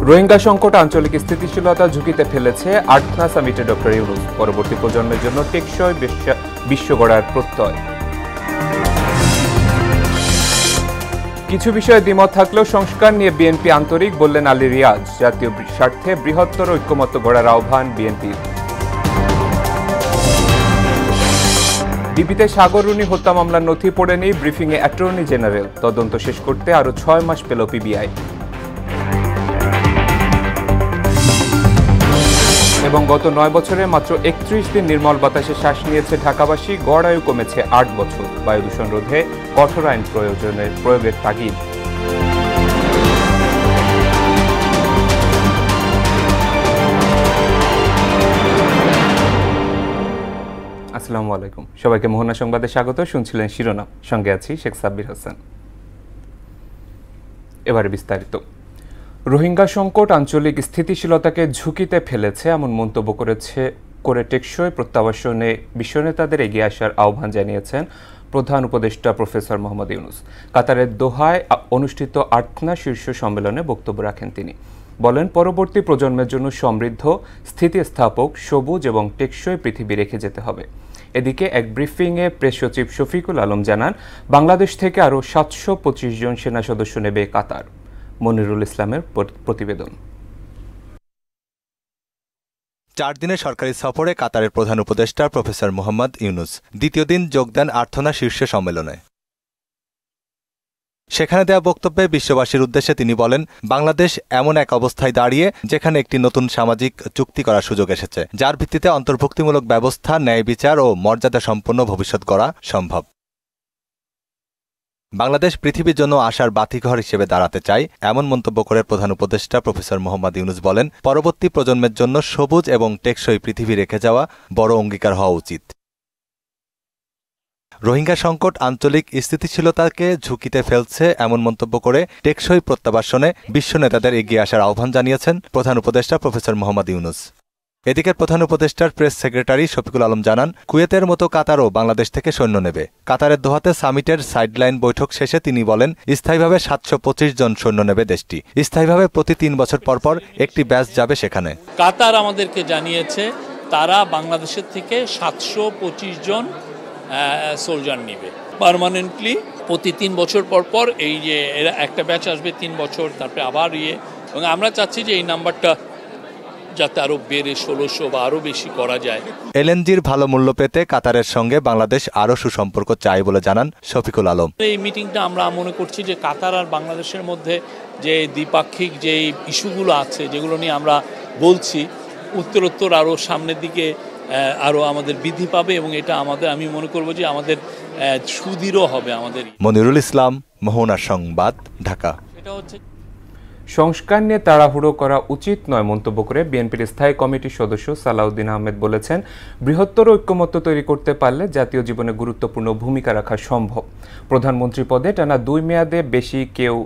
রোহিঙ্গা সংকট আঞ্চলিক স্থিতিশীলতা ঝুঁকিতে ফেলেছে আর্থনা সামিটে ডক্টর ইউনূস। পরবর্তী প্রজন্মের জন্য টেকসই বিশ্ব গড়ার প্রত্যয়। কিছু বিষয়ে দ্বিমত থাকলেও সংস্কার নিয়ে বিএনপি আন্তরিক, বললেন আলী রিয়াজ। জাতীয় স্বার্থে বৃহত্তর ঐক্যমত্য গড়ার আহ্বান বিএনপির। ডিবিতে সাগর রুনি হত্যা মামলার নথি পড়েনি, ব্রিফিংয়ে অ্যাটর্নি জেনারেল। তদন্ত শেষ করতে আরও 6 মাস পেল পিবিআই। এবং গত 9 বছরে মাত্র 31 দিন নির্মল বাতাসে শ্বাস নিয়েছে ঢাকাবাসী। গড় আয়ু কমেছে 8 বছর। বায়ু দূষণ রোধে কঠোর আইন প্রয়োগের তাগিদ। আসসালামু আলাইকুম, সবাইকে মোহনা সংবাদে স্বাগত। শুনছিলেন শিরোনাম, সঙ্গে আছি শেখ সাব্বির হোসেন। এবারে বিস্তারিত। রোহিঙ্গা সংকট আঞ্চলিক স্থিতিশীলতাকে ঝুঁকিতে ফেলেছে এমন মন্তব্য করে টেকসই প্রত্যাবাসনে বিশ্ব নেতাদের এগিয়ে আসার আহ্বান জানিয়েছেন প্রধান উপদেষ্টা প্রফেসর মোহাম্মদ ইউনূস। কাতারের দোহায় অনুষ্ঠিত আর্থনা শীর্ষ সম্মেলনে বক্তব্য রাখেন তিনি। বলেন, পরবর্তী প্রজন্মের জন্য সমৃদ্ধ, স্থিতিস্থাপক, সবুজ এবং টেকসই পৃথিবী রেখে যেতে হবে। এদিকে এক ব্রিফিংয়ে প্রেস সচিব শফিকুল আলম জানান, বাংলাদেশ থেকে আরও 725 জন সেনা সদস্য নেবে কাতার। মনিরুল ইসলামের প্রতিবেদন। 4 দিনের সরকারি সফরে কাতারের প্রধান উপদেষ্টা প্রফেসর মোহাম্মদ ইউনূস দ্বিতীয় দিন যোগ দেন আর্থনা শীর্ষ সম্মেলনে। সেখানে দেয়া বক্তব্যে বিশ্ববাসীর উদ্দেশ্যে তিনি বলেন, বাংলাদেশ এমন এক অবস্থায় দাঁড়িয়ে যেখানে একটি নতুন সামাজিক চুক্তি করার সুযোগ এসেছে, যার ভিত্তিতে অন্তর্ভুক্তিমূলক ব্যবস্থা, ন্যায় বিচার ও মর্যাদা সম্পন্ন ভবিষ্যৎ গড়া সম্ভব। বাংলাদেশ পৃথিবীর জন্য আশার বাতিঘর হিসেবে দাঁড়াতে চায়, এমন মন্তব্য করে প্রধান উপদেষ্টা প্রফেসর মোহাম্মদ ইউনূস বলেন, পরবর্তী প্রজন্মের জন্য সবুজ এবং টেকসই পৃথিবী রেখে যাওয়া বড় অঙ্গীকার হওয়া উচিত। রোহিঙ্গা সংকট আঞ্চলিক স্থিতিশীলতাকে ঝুঁকিতে ফেলছে এমন মন্তব্য করে টেকসই প্রত্যাবাসনে বিশ্ব নেতাদের এগিয়ে আসার আহ্বান জানিয়েছেন প্রধান উপদেষ্টা প্রফেসর মোহাম্মদ ইউনূস। এদিকে প্রধান উপদেষ্টার প্রেস সেক্রেটারি শফিকুল আলম জানান, কুয়েতের মতো কাতারও বাংলাদেশ থেকে সৈন্য নেবে। কাতারের দোহাতে সামিটের সাইডলাইন বৈঠক শেষে তিনি বলেন, স্থায়ীভাবে 725 জন সৈন্য নেবে দেশটি। স্থায়ীভাবে প্রতি 3 বছর পর একটি ব্যাচ যাবে সেখানে। কাতার আমাদেরকে জানিয়েছে তারা বাংলাদেশের থেকে 725 জন সোলজার নেবে পার্মানেন্টলি। প্রতি 3 বছর পর এই যে এরা একটা ব্যাচ আসবে 3 বছর, তারপরে আবার এবং আমরা চাচ্ছি যে এই নাম্বারটা যাতে আরো বেড়ে 1600 বা আরো বেশি করা যায়। এলএনজির ভালো মূল্য পেতে কাতারের সঙ্গে বাংলাদেশ আরো সুসম্পর্ক চায় বলে জানান শফিকুল আলম। এই মিটিংটা আমরা মনে করছি যে কাতার আর বাংলাদেশের মধ্যে যে দ্বিপাক্ষিক যে ইস্যুগুলো আছে, যেগুলো নিয়ে আমরা বলছি, উত্তরোত্তর আরো সামনের দিকে আরো আমাদের বৃদ্ধি পাবে এবং এটা আমি মনে করব যে আমাদের সুদৃঢ় হবে আমাদের। মনিরুল ইসলাম, মোহনা সংবাদ, ঢাকা। এটা হচ্ছে সংস্কার নিয়ে তাড়াহুড়ো করা উচিত নয় মন্তব্য করে বিএনপির স্থায়ী কমিটির সদস্য সালাউদ্দিন আহমেদ বলেছেন, বৃহত্তর ঐক্যমত্য তৈরি করতে পারলে জাতীয় জীবনে গুরুত্বপূর্ণ ভূমিকা রাখা সম্ভব। প্রধানমন্ত্রী পদে টানা 2 মেয়াদে বেশি কেউ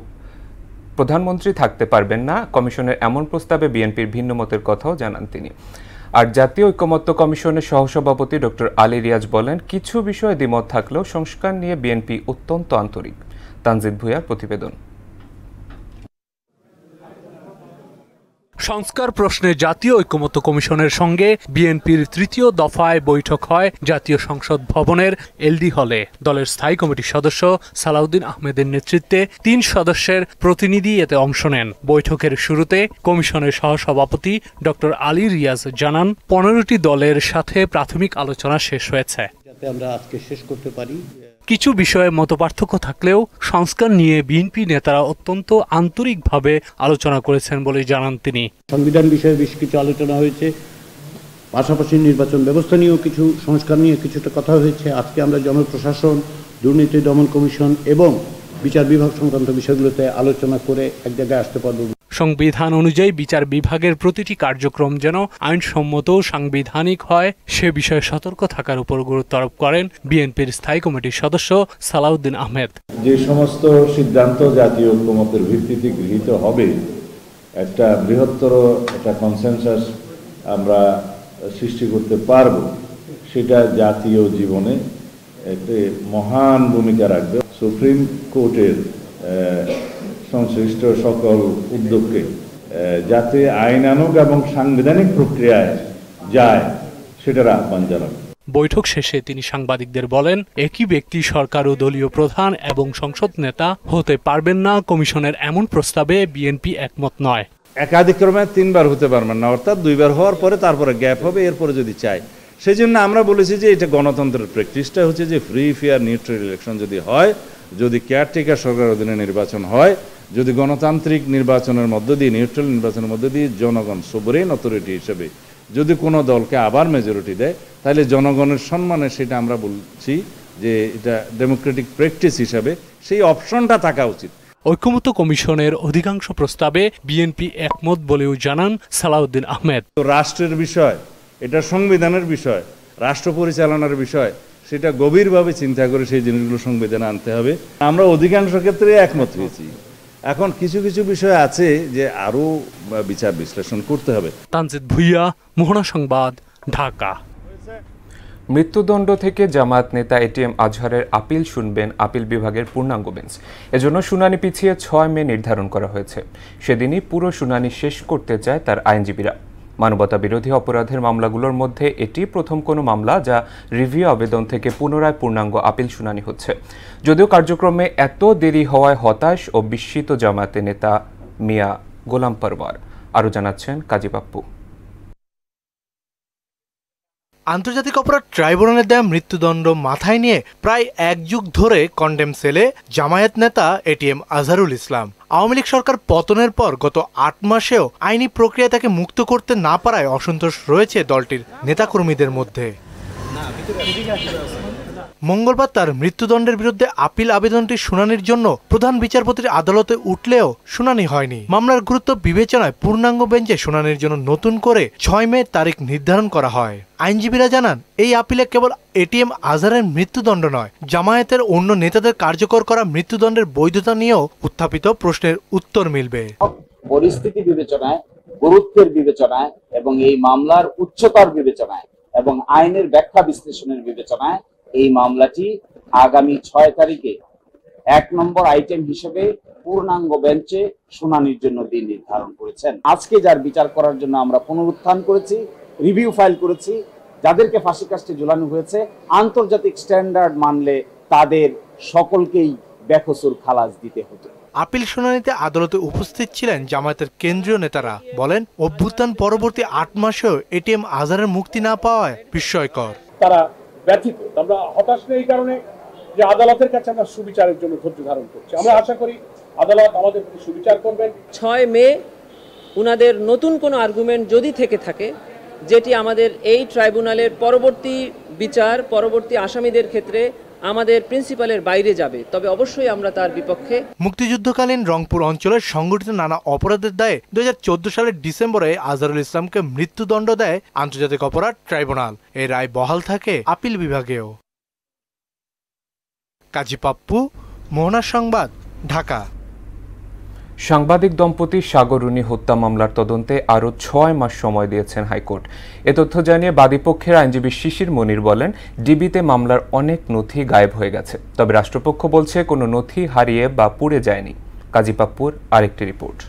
প্রধানমন্ত্রী থাকতে পারবেন না, কমিশনের এমন প্রস্তাবে বিএনপির ভিন্ন মতের কথাও জানান তিনি। আর জাতীয় ঐক্যমত্য কমিশনের সহসভাপতি ডক্টর আলী রিয়াজ বলেন, কিছু বিষয়ে দ্বিমত থাকলেও সংস্কার নিয়ে বিএনপি অত্যন্ত আন্তরিক। তানজিদ ভুঁইয়ার প্রতিবেদন। সংস্কার প্রশ্নে জাতীয় ঐক্যমত্য কমিশনের সঙ্গে বিএনপির 3য় দফায় বৈঠক হয় জাতীয় সংসদ ভবনের এলডি হলে। দলের স্থায়ী কমিটির সদস্য সালাউদ্দিন আহমেদের নেতৃত্বে 3 সদস্যের প্রতিনিধি এতে অংশ নেন। বৈঠকের শুরুতে কমিশনের সহসভাপতি ডক্টর আলী রিয়াজ জানান, 15টি দলের সাথে প্রাথমিক আলোচনা শেষ হয়েছে, যাতে আমরা আজকে শেষ করতে পারি। কিছু বিষয়ে মতপার্থক্য থাকলেও সংস্কার নিয়ে বিএনপি নেতারা অত্যন্ত আন্তরিকভাবে আলোচনা করেছেন বলে জানান তিনি। সংবিধান বিষয়ে বেশ কিছু আলোচনা হয়েছে, পাশাপাশি নির্বাচন ব্যবস্থা নিয়েও কিছু সংস্কার নিয়ে কিছুটা কথা হয়েছে। আজকে আমরা জনপ্রশাসন, দুর্নীতি দমন কমিশন এবং বিচার বিভাগ সংক্রান্ত বিষয়গুলোতে আলোচনা করে এক জায়গায় আসতে পারব। সংবিধান অনুযায়ী বিচার বিভাগের প্রতিটি কার্যক্রম যেন আইনসম্মত সাংবিধানিক হয় সে বিষয়ে সতর্ক থাকার উপর গুরুত্ব আরোপ করেন বিএনপির স্থায়ী কমিটির সদস্য সালাউদ্দিন আহমেদ। যে সমস্ত সিদ্ধান্ত জাতীয় ঐক্যমত্যের ভিত্তিতে গৃহীত হবে, একটা বৃহত্তর একটা কনসেনসাস আমরা সৃষ্টি করতে পারব, সেটা জাতীয় জীবনে একটি মহান ভূমিকা রাখবে। সুপ্রিম কোর্টের সংশ্লিষ্ট সকল উদ্যোগকে যাতে আইনানুগ এবং সাংবিধানিক প্রক্রিয়ায় যায় সেটার আহ্বান জানাবো। বৈঠক শেষে তিনি সাংবাদিকদের বলেন, একই ব্যক্তি সরকার ও দলীয় প্রধান এবং সংসদ নেতা হতে পারবেন না। কমিশনের এমন প্রস্তাবে বিএনপি একমত নয়। একাধিক্রমে 3 বার হতে পারবেন না, অর্থাৎ 2 বার হওয়ার পরে তারপরে গ্যাপ হবে, এরপরে যদি চাই। সেই জন্য আমরা বলেছি যে এটা গণতন্ত্রের প্র্যাকটিসটা হচ্ছে যে ফ্রি ফেয়ার নিউট্রাল ইলেকশন যদি হয়, যদি কেয়ারটেকার সরকার অধীনে নির্বাচন হয়, যদি গণতান্ত্রিক নির্বাচনের মধ্য দিয়ে নিউট্রাল নির্বাচনের মধ্য দিয়ে জনগণ সোভরেন অথরিটি হিসেবে যদি কোনো দলকে আবার মেজরিটি দেয়, তাহলে জনগণের সম্মানে সেটা আমরা বলছি যে এটা ডেমোক্রেটিক প্র্যাকটিস হিসাবে সেই অপশনটা থাকা উচিত। ঐকমত্য কমিশনের অধিকাংশ প্রস্তাবে বিএনপি একমত বলেও জানান সালাউদ্দিন আহমেদ। রাষ্ট্রের বিষয়, এটা সংবিধানের বিষয়, রাষ্ট্র পরিচালনার বিষয়, সেটা গভীরভাবে চিন্তা করে সেই জিনিসগুলো সংবিধানে আনতে হবে। আমরা অধিকাংশ ক্ষেত্রে একমত হয়েছি। এখন কিছু কিছু বিষয় আছে যে আরো বিচার বিশ্লেষণ করতে হবে। তানজিদ ভুইয়া, মোহনা সংবাদ, ঢাকা। মৃত্যুদণ্ড থেকে জামায়াত নেতা এটিএম আজহারের আপিল শুনবেন আপিল বিভাগের পূর্ণাঙ্গ বেঞ্চ। এজন্য শুনানি পিছিয়ে 6 মে নির্ধারণ করা হয়েছে। সেদিনই পুরো শুনানি শেষ করতে চায় তার আইনজীবীরা। মানবতা বিরোধী অপরাধের মামলাগুলোর মধ্যে এটি প্রথম কোনো মামলা যা রিভিউ আবেদন থেকে পুনরায় পূর্ণাঙ্গ আপিল শুনানি হচ্ছে। যদিও কার্যক্রমে এত দেরি হওয়ায় হতাশ ও বিস্মিত জামায়াতের নেতা মিয়া গোলাম পরওয়ার। আরও জানাচ্ছেন কাজী পাপ্পু। আন্তর্জাতিক অপরাধ ট্রাইব্যুনালের দেয়া মৃত্যুদণ্ড মাথায় নিয়ে প্রায় 1 যুগ ধরে কন্ডেম সেলে জামায়াত নেতা এটিএম আজহারুল ইসলাম। আওয়ামী লীগ সরকার পতনের পর গত 8 মাসেও আইনি প্রক্রিয়া তাকে মুক্ত করতে না পারায় অসন্তোষ রয়েছে দলটির নেতাকর্মীদের মধ্যে। মঙ্গলবার তার মৃত্যুদণ্ডের বিরুদ্ধে আপিল আবেদনটি শুনানির জন্য প্রধান বিচারপতির আদালতে উঠলেও শুনানি হয়নি। মামলার গুরুত্ব বিবেচনায় পূর্ণাঙ্গ বেঞ্চে শুনানির জন্য নতুন করে 6 মে তারিখ নির্ধারণ করা হয়। আইনজীবীরা জানান, এই আপিলে কেবল এটিএম আজহারের মৃত্যুদণ্ড নয়, জামায়াতের অন্য নেতাদের কার্যকর করা মৃত্যুদণ্ডের বৈধতা নিয়েও উত্থাপিত প্রশ্নের উত্তর মিলবে। পরিস্থিতি বিবেচনায়, গুরুত্বের বিবেচনায় এবং এই মামলার উচ্চতার বিবেচনায় এবং আইনের ব্যাখ্যা বিশ্লেষণের বিবেচনায় এই মামলাটি আগামী 6 তারিখে 1 নম্বর আইটেম হিসেবে পূর্ণাঙ্গ বেঞ্চে শুনানির জন্য দিন নির্ধারণ করেছেন। আজকে যার বিচার করার জন্য আমরা পুনরুত্থান করেছি, রিভিউ ফাইল করেছি, যাদেরকে ফাঁসি কাস্টে ঝুলানো হয়েছে, আন্তর্জাতিক স্ট্যান্ডার্ড মানলে তাদের সকলকেই বেকসুর খালাস দিতে হতো। আপিল শুনানিতে আদালতে উপস্থিত ছিলেন জামায়াতের কেন্দ্রীয় নেতারা। বলেন, অভ্যুত্থান পরবর্তী 8 মাসেও এটিএম আজহারের মুক্তি না পাওয়ায় বিস্ময়কর। তারা ব্যথিত। আমরা হতাশ এই কারণে যে আদালতের কাছে আমরা সুবিচারের জন্য ধৈর্য ধারণ করছি। আমরা আশা করি আদালত আমাদের প্রতি সুবিচার করবেন। 6 মে উনাদের নতুন কোনো আর্গুমেন্ট যদি থেকে থাকে যেটি আমাদের এই ট্রাইব্যুনালের পরবর্তী বিচার, পরবর্তী আসামিদের ক্ষেত্রে আমাদের প্রিন্সিপালের বাইরে যাবে, তবে অবশ্যই আমরা তার বিপক্ষে। মুক্তিযুদ্ধকালীন রংপুর অঞ্চলের সংগঠিত নানা অপরাধের দায়ে 2014 সালের ডিসেম্বরে আজহারুল ইসলামকে মৃত্যুদণ্ড দেয় আন্তর্জাতিক অপরাধ ট্রাইব্যুনাল। এই রায় বহাল থাকে আপিল বিভাগেও। কাজী পাপ্পু, মোহনা সংবাদ, ঢাকা। সাংবাদিক দম্পতি সাগরুনি হত্যা মামলার তদন্তে আরও 6 মাস সময় দিয়েছেন হাইকোর্ট। এ তথ্য জানিয়ে বাদীপক্ষের আইনজীবী শিশির মনির বলেন, ডিবিতে মামলার অনেক নথি গায়েব হয়ে গেছে, তবে রাষ্ট্রপক্ষ বলছে কোনো নথি হারিয়ে বা পুড়ে যায়নি। কাজী পাপ্পুর আরেকটি রিপোর্ট।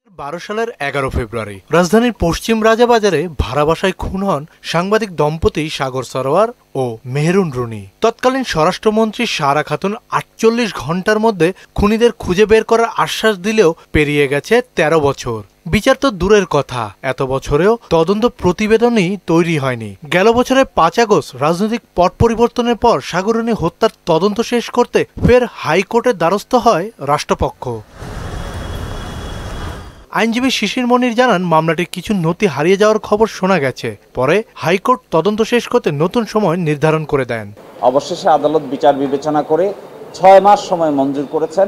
2012 সালের 11 ফেব্রুয়ারি রাজধানীর পশ্চিম রাজাবাজারে ভাড়া বাসায় খুন হন সাংবাদিক দম্পতি সাগর সরোয়ার ও মেহেরুন রুনি। তৎকালীন স্বরাষ্ট্রমন্ত্রী সারা খাতুন 48 ঘন্টার মধ্যে খুনিদের খুঁজে বের করার আশ্বাস দিলেও পেরিয়ে গেছে 13 বছর। বিচার তো দূরের কথা, এত বছরেও তদন্ত প্রতিবেদনই তৈরি হয়নি। গেল বছরের 5 আগস্ট রাজনৈতিক পট পরিবর্তনের পর সাগরুনি হত্যার তদন্ত শেষ করতে ফের হাইকোর্টের দ্বারস্থ হয় রাষ্ট্রপক্ষ। আইনজীবী শিশির মনির জানান, মামলাটির কিছু নথি হারিয়ে যাওয়ার খবর শোনা গেছে। পরে হাইকোর্ট তদন্ত শেষ করতে নতুন সময় নির্ধারণ করে দেন। অবশেষে আদালত বিচার বিবেচনা করে 6 মাস সময় মঞ্জুর করেছেন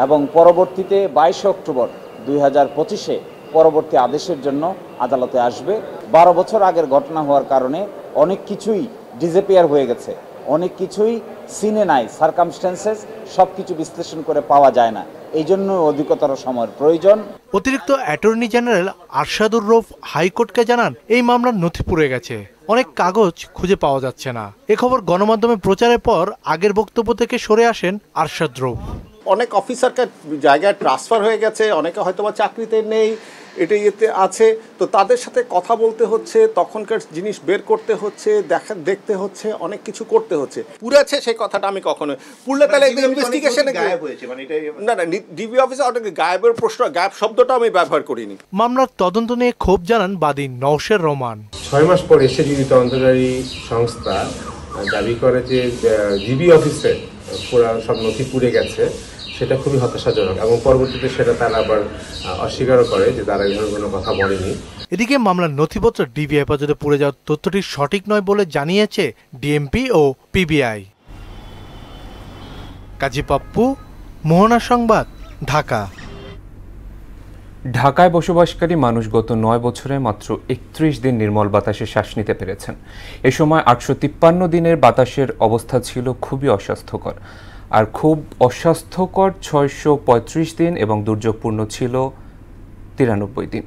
এবং পরবর্তীতে 22 অক্টোবর 2025-এ পরবর্তী আদেশের জন্য আদালতে আসবে। 12 বছর আগের ঘটনা হওয়ার কারণে অনেক কিছুই ডিসঅ্যাপিয়ার হয়ে গেছে, অনেক কিছুই সিনে নাই, সার্কামস্ট্যান্সেস সবকিছু বিশ্লেষণ করে পাওয়া যায় না, এই জন্য অধিকতর সময়ের প্রয়োজন। অতিরিক্ত অ্যাটর্নি জেনারেল আরশাদুর রৌফ হাইকোর্টকে জানান, এই মামলার নথি পুড়ে গেছে, অনেক কাগজ খুঁজে পাওয়া যাচ্ছে না। এ খবর গণমাধ্যমে প্রচারের পর আগের বক্তব্য থেকে সরে আসেন আরশাদ রৌফ। অনেক অফিসারকে জায়গায় ট্রান্সফার হয়ে গেছে, অনেকে হয়তো বা চাকরিতে নেই, এটা ইয়েতে আছে, তো তাদের সাথে কথা বলতে হচ্ছে, তখনকার জিনিস বের করতে হচ্ছে, দেখতে হচ্ছে, অনেক কিছু করতে হচ্ছে। পুড়েছে সেই কথাটা আমি কখনো পুড়লে তাহলে ইনভেস্টিগেশনে গায়েব হয়েছে, মানে এটা না না, ডিবি অফিসার অনেক গায়েবের প্রশ্ন, গায়েব শব্দটা আমি ব্যবহার করিনি। মামলার তদন্ত নিয়ে ক্ষোভ জানান বাদী নওশের রহমান। 6 মাস পর এসে যদি তদন্তকারী সংস্থা দাবি করে যে ডিবি অফিসে পুরা সব নথি পুড়ে গেছে, সেটা খুবই হতাশাজনক এবং পরবর্তীতে সেটা তারা আবার অস্বীকারও করে যে তারা এই ধরনের কোনো কথা বলেনি। এদিকে মামলার নথিপত্র ডিবি হেফাজতে পুড়ে যাওয়ার তথ্যটি সঠিক নয় বলে জানিয়েছে ডিএমপি ও পিবিআই। কাজী পাপ্পু, মোহনা সংবাদ, ঢাকা। ঢাকায় বসবাসকারী মানুষ গত 9 বছরে মাত্র 31 দিন নির্মল বাতাসে শ্বাস নিতে পেরেছেন। এ সময় 853 দিনের বাতাসের অবস্থা ছিল খুবই অস্বাস্থ্যকর, আর খুব অস্বাস্থ্যকর 635 দিন এবং দুর্যোগপূর্ণ ছিল 93 দিন।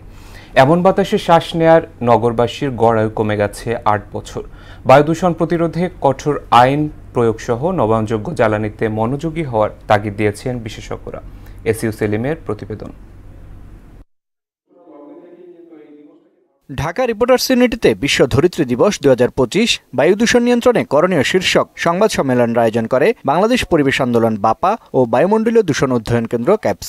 এমন বাতাসে শ্বাস নেয়ার নগরবাসীর গড় আয়ু কমে গেছে 8 বছর। বায়ু দূষণ প্রতিরোধে কঠোর আইন প্রয়োগসহ নবায়নযোগ্য জ্বালানিতে মনোযোগী হওয়ার তাগিদ দিয়েছেন বিশেষজ্ঞরা। এসইউ সেলিমের প্রতিবেদন। ঢাকা রিপোর্টার্স ইউনিটিতে বিশ্ব ধরিত্রী দিবস 2025 বায়ু দূষণ নিয়ন্ত্রণে করণীয় শীর্ষক সংবাদ সম্মেলনের আয়োজন করে বাংলাদেশ পরিবেশ আন্দোলন বাপা ও বায়ুমণ্ডলীয় দূষণ অধ্যয়ন কেন্দ্র ক্যাপস।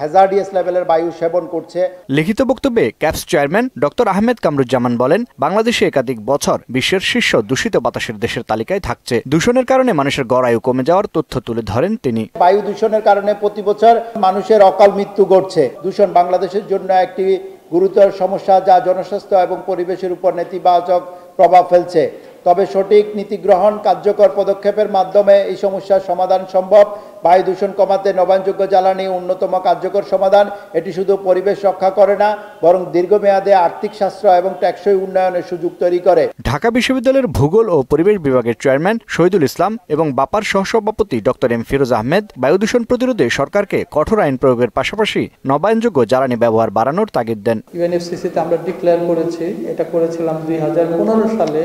হ্যাজার্ডিয়াস লেভেলের বায়ু সেবন করছে। লিখিত বক্তব্যে caps chairman doctor Ahmed Kamruzzaman বলেন, বাংলাদেশে একাধিক বছর বিশ্বের শীর্ষ দূষিত বাতাসের দেশের তালিকায় থাকছে। দূষণের কারণে মানুষের গড় আয়ু কমে যাওয়ার তথ্য তুলে ধরেন তিনি। বায়ু দূষণের কারণে প্রতি বছর মানুষের অকাল মৃত্যু ঘটছে। দূষণ বাংলাদেশের জন্য একটি গুরুতর সমস্যা, যা জনস্বাস্থ্য এবং পরিবেশের উপর নেতিবাচক প্রভাব ফেলছে। তবে সঠিক নীতি গ্রহণ, কার্যকর পদক্ষেপের মাধ্যমে এই সমস্যার সমাধান সম্ভব। বায়ু দূষণ কমাতে নবায়নযোগ্য জ্বালানি অন্যতম কার্যকর সমাধান। এটি শুধু পরিবেশ রক্ষা করে না, বরং দীর্ঘমেয়াদে আর্থিক সাশ্রয় এবং টেকসই উন্নয়নের সুযোগ তৈরি করে। ঢাকা বিশ্ববিদ্যালয়ের ভূগোল ও পরিবেশ বিভাগের চেয়ারম্যান শহীদুল ইসলাম এবং বাপার সহসভাপতি ডক্টর এম ফিরোজ আহমেদ বায়ু দূষণ প্রতিরোধে সরকারকে কঠোর আইন প্রয়োগের পাশাপাশি নবায়নযোগ্য জ্বালানি ব্যবহার বাড়ানোর তাগিদ দেন। ইউএনএফসিসিতে আমরা ডিক্লেয়ার করেছি, এটা করেছিলাম 2015 সালে,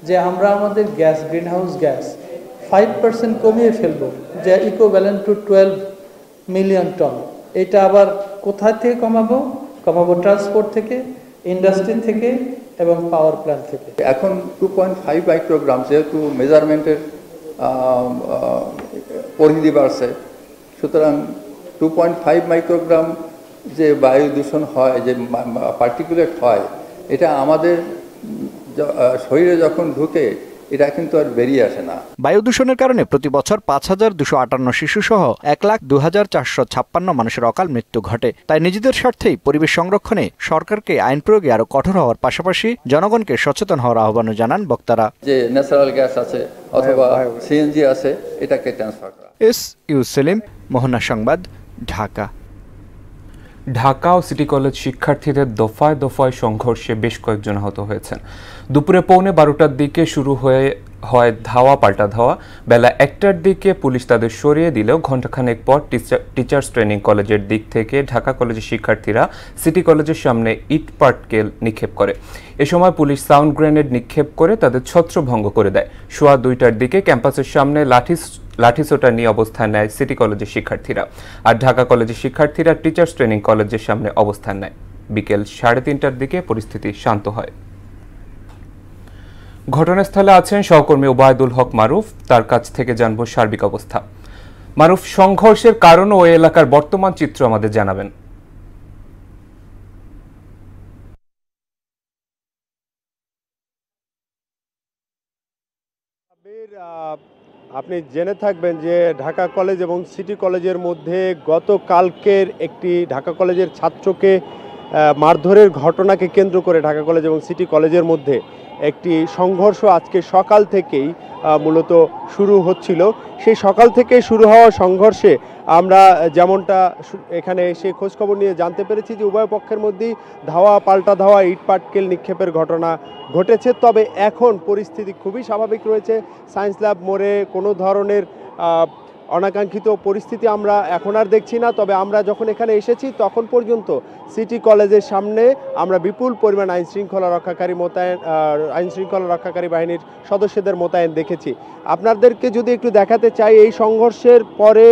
যে আমরা আমাদের গ্যাস, গ্রিনহাউস গ্যাস 5% কমিয়ে ফেলবো, যা ইকুইভ্যালেন্ট টু 12 মিলিয়ন টন। এটা আবার কোথায় থেকে কমাবো? ট্রান্সপোর্ট থেকে, ইন্ডাস্ট্রি থেকে এবং পাওয়ার প্ল্যান্ট থেকে। এখন 2.5 মাইক্রোগ্রাম, যেহেতু মেজারমেন্টের পরিধি বাড়ছে, সুতরাং 2.5 মাইক্রোগ্রাম যে বায়ু দূষণ হয়, যে পার্টিকুলেট হয়, এটা আমাদের শরীরে যখন ঢুকে এটা কিন্তু আর বেরিয়ে আসে না। বায়ু দূষণের কারণে প্রতি বছর 5258 শিশু সহ 1,02,456 মানুষের অকাল মৃত্যু ঘটে। তাই নিজেদের স্বার্থেই পরিবেশ সংরক্ষণে সরকারকে আইন প্রয়োগে আরো কঠোর হওয়ার পাশাপাশি জনগণকে সচেতন হওয়ার আহ্বানও জানান বক্তারা। যে ন্যাচারাল গ্যাস আছে অথবা সিএনজি আছে, এটাকে ট্রান্সফার করা। এসইউ সেলিম, মোহনা সংবাদ, ঢাকা। ঢাকা ও সিটি কলেজ শিক্ষার্থীদের দফায় দফায় সংঘর্ষে বেশ কয়েকজন আহত হয়েছেন। দুপুরে 11:15টার দিকে শুরু হয় ধাওয়া পাল্টা ধাওয়া। বেলা 1টার দিকে পুলিশ তাদের সরিয়ে দিলেও ঘণ্টাখানেক পর টিচার্স ট্রেনিং কলেজের দিক থেকে ঢাকা কলেজের শিক্ষার্থীরা সিটি কলেজের সামনে ইট পাটকেল নিক্ষেপ করে। এ সময় পুলিশ সাউন্ড গ্রেনেড নিক্ষেপ করে তাদের ছত্রভঙ্গ করে দেয়। সোয়া 2টার দিকে ক্যাম্পাসের সামনে লাঠিসোঁটা নিয়ে অবস্থান নেয় সিটি কলেজের শিক্ষার্থীরা, আর ঢাকা কলেজের শিক্ষার্থীরা টিচার্স ট্রেনিং কলেজের সামনে অবস্থান নেয়। বিকেল 3:30টার দিকে পরিস্থিতি শান্ত হয়। ঘটনাস্থলে আছেন সহকর্মী ওবায়দুল হক মারুফ, তার কাছ থেকে জানব সার্বিক অবস্থা। মারুফ, সংঘর্ষের কারণ ও এলাকার বর্তমান চিত্র আমাদের জানাবেন। আপনি জেনে থাকবেন যে ঢাকা কলেজ এবং সিটি কলেজের মধ্যে গতকালকের একটি ঢাকা কলেজের ছাত্রকে মারধরের ঘটনাকে কেন্দ্র করে ঢাকা কলেজ এবং সিটি কলেজের মধ্যে একটি সংঘর্ষ আজকে সকাল থেকেই মূলত শুরু হচ্ছিল। সেই সকাল থেকে শুরু হওয়া সংঘর্ষে আমরা যেমনটা এখানে এসে খোঁজখবর নিয়ে জানতে পেরেছি যে উভয় পক্ষের মধ্যেই ধাওয়া পাল্টা ধাওয়া, ইট পাটকেল নিক্ষেপের ঘটনা ঘটেছে। তবে এখন পরিস্থিতি খুবই স্বাভাবিক রয়েছে। সায়েন্স ল্যাব মোড়ে কোনো ধরনের অনাকাঙ্ক্ষিত পরিস্থিতি আমরা এখন আর দেখছি না। তবে আমরা যখন এখানে এসেছি তখন পর্যন্ত সিটি কলেজের সামনে আমরা বিপুল পরিমাণ আইন শৃঙ্খলা রক্ষাকারী বাহিনীর সদস্যদের মোতায়েন দেখেছি। আপনাদেরকে যদি একটু দেখাতে চাই, এই সংঘর্ষের পরে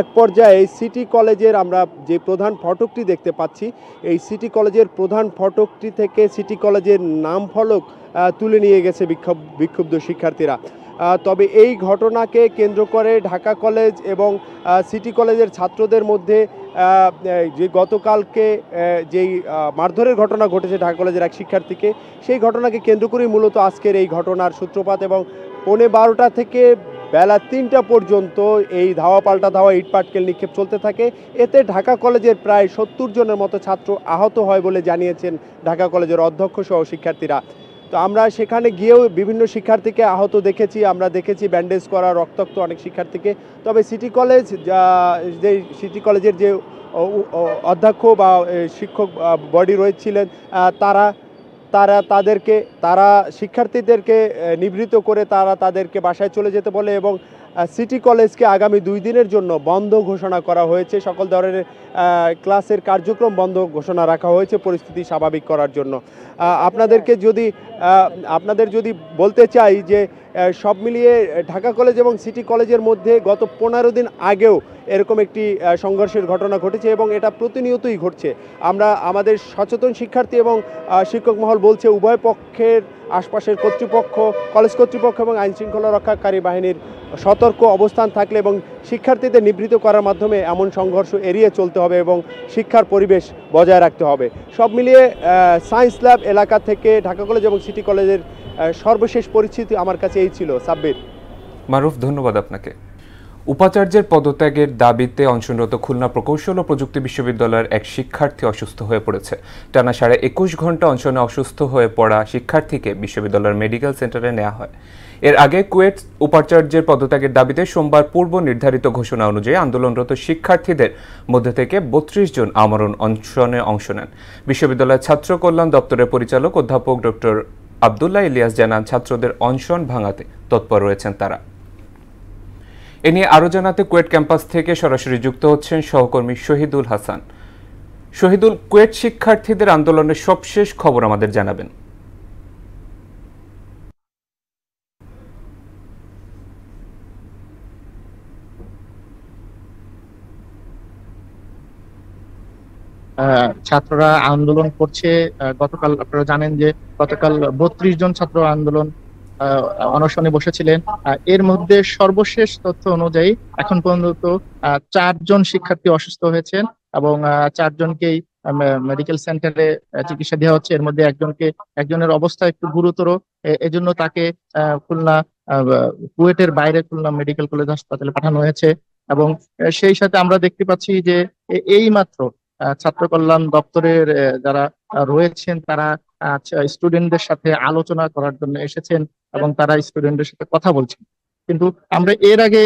এক পর্যায়ে সিটি কলেজের আমরা যে প্রধান ফটকটি দেখতে পাচ্ছি, এই সিটি কলেজের প্রধান ফটকটি থেকে সিটি কলেজের নাম ফলক তুলে নিয়ে গেছে বিক্ষুব্ধ শিক্ষার্থীরা। তবে এই ঘটনাকে কেন্দ্র করে ঢাকা কলেজ এবং সিটি কলেজের ছাত্রদের মধ্যে যে গতকালকে যেই মারধরের ঘটনা ঘটেছে ঢাকা কলেজের এক শিক্ষার্থীকে, সেই ঘটনাকে কেন্দ্র করেই মূলত আজকের এই ঘটনার সূত্রপাত। এবং 12:15 থেকে বেলা 3টা পর্যন্ত এই ধাওয়া পাল্টা ধাওয়া ইটপাটকেল নিক্ষেপ চলতে থাকে। এতে ঢাকা কলেজের প্রায় 70 জনের মতো ছাত্র আহত হয় বলে জানিয়েছেন ঢাকা কলেজের অধ্যক্ষ সহ শিক্ষার্থীরা। তো আমরা সেখানে গিয়েও বিভিন্ন শিক্ষার্থীকে আহত দেখেছি, আমরা দেখেছি ব্যান্ডেজ করা রক্তাক্ত অনেক শিক্ষার্থীকে। তবে সিটি কলেজের যে অধ্যক্ষ বা শিক্ষক বডি রয়েছিলেন তারা শিক্ষার্থীদেরকে নিবৃত্ত করে তাদেরকে বাসায় চলে যেতে বলে এবং সিটি কলেজকে আগামী 2 দিনের জন্য বন্ধ ঘোষণা করা হয়েছে। সকল ধরনের ক্লাসের কার্যক্রম বন্ধ ঘোষণা রাখা হয়েছে পরিস্থিতি স্বাভাবিক করার জন্য। আপনাদের যদি বলতে চাই যে সব মিলিয়ে ঢাকা কলেজ এবং সিটি কলেজের মধ্যে গত 15 দিন আগেও এরকম একটি সংঘর্ষের ঘটনা ঘটেছে এবং এটা প্রতিনিয়তই ঘটছে। আমরা আমাদের সচেতন শিক্ষার্থী এবং শিক্ষক মহল বলছে উভয় পক্ষের আশপাশের কর্তৃপক্ষ, কলেজ কর্তৃপক্ষ এবং আইনশৃঙ্খলা রক্ষাকারী বাহিনীর সতর্ক অবস্থান থাকলে এবং শিক্ষার্থীদের নিবৃত্ত করার মাধ্যমে এমন সংঘর্ষ এড়িয়ে চলতে হবে এবং শিক্ষার পরিবেশ বজায় রাখতে হবে। সব মিলিয়ে সায়েন্স ল্যাব এলাকা থেকে ঢাকা কলেজ এবং সিটি কলেজের সর্বশেষ পরিস্থিতি আমার কাছে এই ছিল। সাব্বির। মারুফ, ধন্যবাদ আপনাকে। উপাচার্যের পদত্যাগের দাবিতে অনশনরত খুলনা প্রকৌশল ও প্রযুক্তি বিশ্ববিদ্যালয়ের এক শিক্ষার্থী অসুস্থ হয়ে পড়েছে। টানা 21.5 ঘন্টা অনশনে অসুস্থ হয়ে পড়া শিক্ষার্থীকে বিশ্ববিদ্যালয়ের মেডিকেল সেন্টারে নেওয়া হয়। এর আগে কুয়েট উপাচার্যের পদত্যাগের দাবিতে সোমবার পূর্ব নির্ধারিত ঘোষণা অনুযায়ী আন্দোলনরত শিক্ষার্থীদের মধ্যে থেকে 32 জন আমরণ অনশনে অংশ নেন। বিশ্ববিদ্যালয়ের ছাত্র কল্যাণ দপ্তরের পরিচালক অধ্যাপক ডক্টর আবদুল্লাহ ইলিয়াস জানান, ছাত্রদের অনশন ভাঙাতে তৎপর রয়েছেন তারা। এ নিয়ে আরও জানাতে কুয়েট ক্যাম্পাস থেকে সরাসরি যুক্ত হচ্ছেন সহকর্মী শহীদুল হাসান। শহীদুল, কুয়েট শিক্ষার্থীদের আন্দোলনের সবশেষ খবর আমাদের জানাবেন। ছাত্ররা আন্দোলন করছে। গতকাল আপনারা জানেন যে গতকাল 32 জন ছাত্র আন্দোলন অনশনে বসেছিলেন। এর মধ্যে সর্বশেষ তথ্য অনুযায়ী এখন পর্যন্ত 4 জন শিক্ষার্থী অসুস্থ হয়েছেন এবং 4 জনকেই মেডিকেল সেন্টারে চিকিৎসা দেওয়া হচ্ছে। এর মধ্যে একজনের অবস্থা একটু গুরুতর, এজন্য তাকে খুলনা কুয়েটের বাইরে খুলনা মেডিকেল কলেজ হাসপাতালে পাঠানো হয়েছে। এবং সেই সাথে আমরা দেখতে পাচ্ছি যে এই মাত্র ছাত্র কল্যাণ দপ্তরের যারা রয়েছেন তারা স্টুডেন্টদের সাথে আলোচনা করার জন্য এসেছেন এবং তারা স্টুডেন্টদের সাথে কথা বলছেন। কিন্তু আমরা এর আগে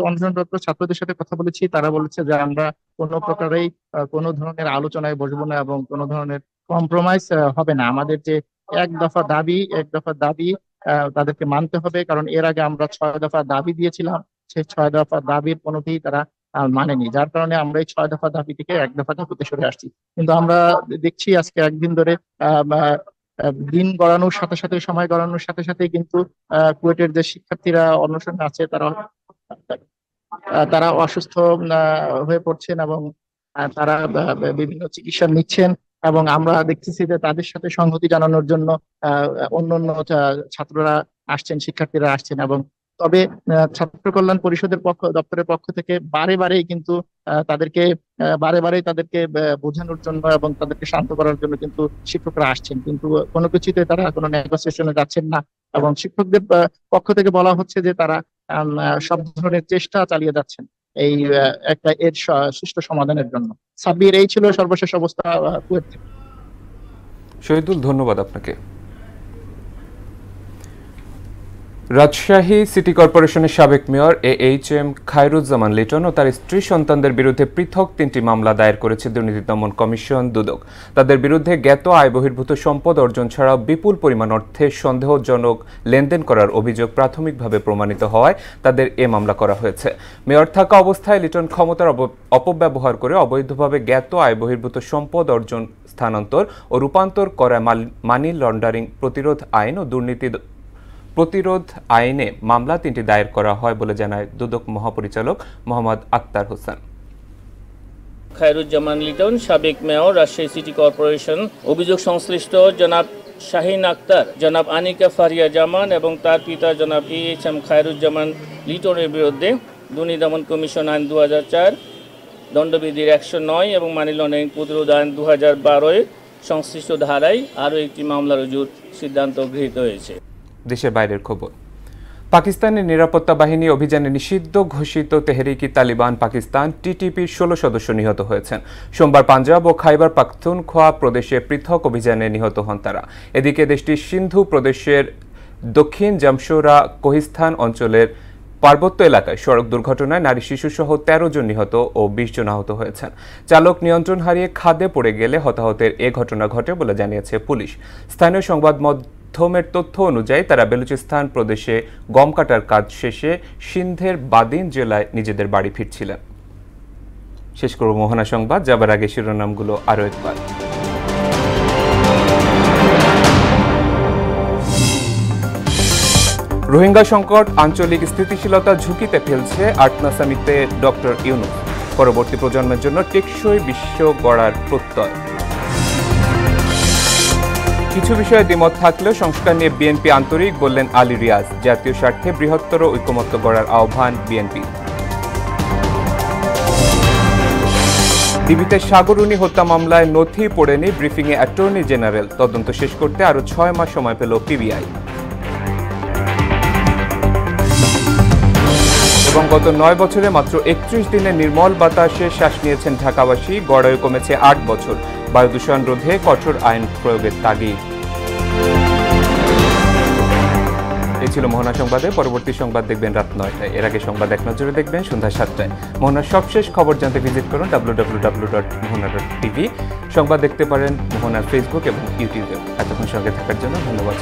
অনশনরত ছাত্রদের সাথে কথা বলেছি, তারা বলেছে যে আমরা কোনো প্রকারেই কোনো ধরনের আলোচনায় বসবো না এবং কোনো ধরনের কম্প্রোমাইজ হবে না। আমাদের যে এক দফা দাবি তাদেরকে মানতে হবে, কারণ এর আগে আমরা 6 দফা দাবি দিয়েছিলাম, সেই 6 দফা দাবির কোনোটিই তারা মানেনি, যার কারণে আমরা এই 6 দফা দাবি থেকে 1 দফা দাবিতে সরে আসছি। কিন্তু আমরা দেখছি আজকে একদিন ধরে দিন গড়ানোর সাথে সাথে সময় গড়ানোর সাথে সাথে কিন্তু কুয়েটের যে শিক্ষার্থীরা অনশনে আছে তারা অসুস্থ হয়ে পড়ছেন এবং তারা বিভিন্ন চিকিৎসা নিচ্ছেন এবং আমরা দেখতেছি যে তাদের সাথে সংহতি জানানোর জন্য অন্যান্য ছাত্ররা আসছেন, শিক্ষার্থীরা আসছেন। এবং তবে ছাত্র কল্যাণ পরিষদের দপ্তরের পক্ষ থেকে বারেই কিন্তু তাদেরকে বোঝানোর জন্য এবং তাদেরকে শান্ত করার জন্য কিন্তু শিক্ষকরা আসছেন, কিন্তু কোনো কিছুতে তারা কোনো নেগোসিয়েশনে যাচ্ছেন না। এবং শিক্ষকদের পক্ষ থেকে বলা হচ্ছে যে তারা সব ধরনের চেষ্টা চালিয়ে যাচ্ছেন এই এর সুষ্ঠু সমাধানের জন্য। সাব্বির, এই ছিল সর্বশেষ অবস্থা কুয়েট থেকে। শহীদুল, ধন্যবাদ আপনাকে। রাজশাহী সিটি কর্পোরেশনের সাবেক মেয়র AHM খায়রুজ্জামান লিটন ও তার স্ত্রী সন্তানদের বিরুদ্ধে পৃথক 3টি মামলা দায়ের করেছে দুর্নীতি দমন কমিশন দুদক। তাদের বিরুদ্ধে জ্ঞাত আয় বহির্ভূত সম্পদ অর্জন ছাড়াও বিপুল পরিমাণ অর্থে সন্দেহজনক লেনদেন করার অভিযোগ প্রাথমিকভাবে প্রমাণিত হওয়ায় তাদের এ মামলা করা হয়েছে। মেয়র থাকা অবস্থায় লিটন ক্ষমতার অপব্যবহার করে অবৈধভাবে জ্ঞাত আয় বহির্ভূত সম্পদ অর্জন, স্থানান্তর ও রূপান্তর করা মানি লন্ডারিং প্রতিরোধ আইন ও দুর্নীতি প্রতিরোধ আইনে মামলা 3টি দায়ের করা হয় বলে জানায় দুদক মহাপরিচালক মোহাম্মদ আক্তার হোসেন। খায়রুজ্জামান লিটন, সাবেক মেয়র, রাজশাহী সিটি কর্পোরেশন। অভিযোগ সংশ্লিষ্ট জনাব শাহিন আক্তার, জনাব আনিকা ফারিয়া জামান এবং তার পিতা জনাব AHM খায়রুজ্জামান লিটনের বিরুদ্ধে দুর্নীতি দমন কমিশন আইন 2004, দণ্ডবিধির 109 এবং মানি লন্ডারিং প্রতিরোধ আইন 2012 সংশ্লিষ্ট ধারায় আরও একটি মামলা রুজুর সিদ্ধান্ত গৃহীত হয়েছে। দেশের বাইরের খবর। পাকিস্তানের নিরাপত্তা বাহিনী অভিযানে নিষিদ্ধ ঘোষিত তেহরিকি তালিবান পাকিস্তান TTPর 16 সদস্য নিহত হয়েছেন। সোমবার পাঞ্জাব ও খাইবার পাখতুনখোয়া প্রদেশে পৃথক অভিযানে নিহত হন তারা। এদিকে দেশটির সিন্ধু প্রদেশের দক্ষিণ জামশোরা কোহিস্তান অঞ্চলের পার্বত্য এলাকায় সড়ক দুর্ঘটনায় নারী শিশুসহ 13 জন নিহত ও 20 জন আহত হয়েছেন। চালক নিয়ন্ত্রণ হারিয়ে খাদে পড়ে গেলে হতাহতের এ ঘটনা ঘটে বলে জানিয়েছে পুলিশ। স্থানীয় সংবাদ মাধ্যমের তথ্য অনুযায়ী তারা বেলুচিস্তান প্রদেশে গম কাটার কাজ শেষে সিন্ধের বাদিন জেলায় নিজেদের বাড়ি ফিরছিলেন। শেষ করব মোহনা সংবাদ, যাবার আগে শিরোনামগুলো আরও একবার। রোহিঙ্গা সংকট আঞ্চলিক স্থিতিশীলতা ঝুঁকিতে ফেলছে আটনা সামিটে ডক্টর ইউনূস। পরবর্তী প্রজন্মের জন্য টেকসই বিশ্ব গড়ার প্রত্যয়। কিছু বিষয়ে দ্বিমত থাকলেও সংস্কার নিয়ে বিএনপি আন্তরিক, বললেন আলী রিয়াজ। জাতীয় স্বার্থে বৃহত্তর ঐকমত্য গড়ার আহ্বান বিএনপি। ডিবিতে সাগরুনি হত্যা মামলায় নথি পড়েনি ব্রিফিংয়ে অ্যাটর্নি জেনারেল। তদন্ত শেষ করতে আরও 6 মাস সময় পেল পিবিআই। এবং গত 9 বছরে মাত্র 31 দিনে নির্মল বাতাসে শ্বাস নিয়েছেন ঢাকাবাসী। গড়ায় কমেছে 8 বছর। বায়ু দূষণ রোধে কঠোর আইন প্রয়োগের তাগিদ। এই ছিল মোহনা সংবাদে। পরবর্তী সংবাদ দেখবেন রাত 9টায়। এর আগে সংবাদ এক নজরে দেখবেন সন্ধ্যা 7টায়। মোহনার সবশেষ খবর জানতে ভিজিট করুন www.mohana.tv। সংবাদ দেখতে পারেন মোহনার ফেসবুক এবং ইউটিউবে। এতক্ষণ সঙ্গে থাকার জন্য ধন্যবাদ।